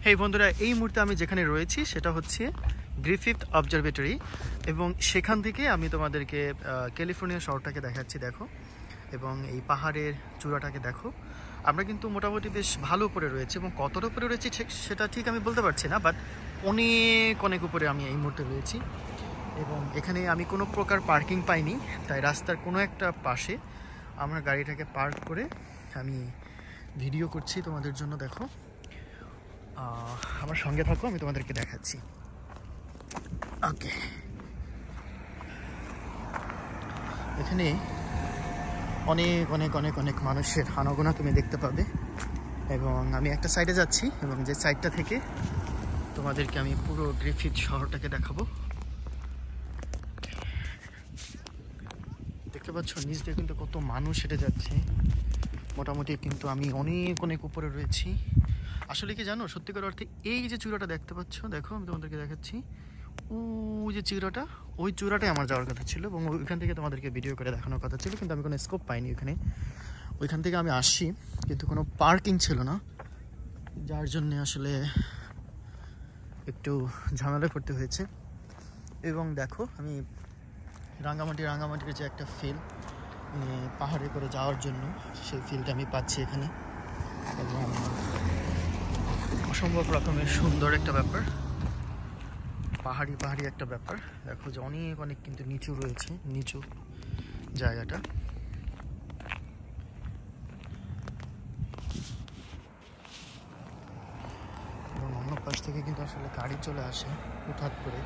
হেই বন্ধুরা, এই মুহূর্তে আমি যেখানে রয়েছি সেটা হচ্ছে গ্রিফিথ অবজারভেটরি এবং সেখান থেকে আমি তোমাদেরকে ক্যালিফোর্নিয়া শহরটাকে দেখাচ্ছি। দেখো, এবং এই পাহাড়ের চূড়াটাকে দেখো। আমরা কিন্তু মোটামুটি বেশ ভালো উপরে রয়েছে এবং কতটা উপরে রয়েছে সেটা ঠিক আমি বলতে পারছি না, বাট অনেক অনেক উপরে আমি এই মুহূর্তে রয়েছি। এবং এখানে আমি কোনো প্রকার পার্কিং পাইনি, তাই রাস্তার কোনো একটা পাশে আমার গাড়িটাকে পার্ক করে আমি ভিডিও করছি তোমাদের জন্য। দেখো, আমার সঙ্গে থাকো, আমি তোমাদেরকে দেখাচ্ছি। ওকে, এখানে অনেক অনেক অনেক অনেক মানুষের আনাগোনা তুমি দেখতে পাবে। এবং আমি একটা সাইডে যাচ্ছি এবং যে সাইডটা থেকে তোমাদেরকে আমি পুরো গ্রিফিথ শহরটাকে দেখাবো। দেখতে পাচ্ছ নিচ দিয়ে কিন্তু কত মানুষ হেঁটে যাচ্ছে। মোটামুটি কিন্তু আমি অনেক অনেক উপরে রয়েছি। আসলে কি জানো, সত্যিকার অর্থে এই যে চূড়াটা দেখতে পাচ্ছ, দেখো আমি তোমাদেরকে দেখাচ্ছি, ওই যে চূড়াটা, ওই চূড়াটাই আমার যাওয়ার কথা ছিল এবং ওইখান থেকে তোমাদেরকে ভিডিও করে দেখানোর কথা ছিল, কিন্তু আমি কোনো স্কোপ পাইনি ওইখানে। ওইখান থেকে আমি আসছি কিন্তু কোনো পার্কিং ছিল না, যার জন্যে আসলে একটু ঝামেলা করতে হয়েছে। এবং দেখো, আমি রাঙামাটির যে একটা ফিল, মানে পাহাড়ে করে যাওয়ার জন্য, সেই ফিলটা আমি পাচ্ছি এখানে। এবং অসম্ভব রকমের সুন্দর একটা ব্যাপার, পাহাড়ি একটা ব্যাপার। দেখো যে অনেক অনেক কিন্তু নিচু রয়েছে, নিচু জায়গাটা। এবং অন্য পাশ থেকে কিন্তু আসলে গাড়ি চলে আসে হুটহাট করে।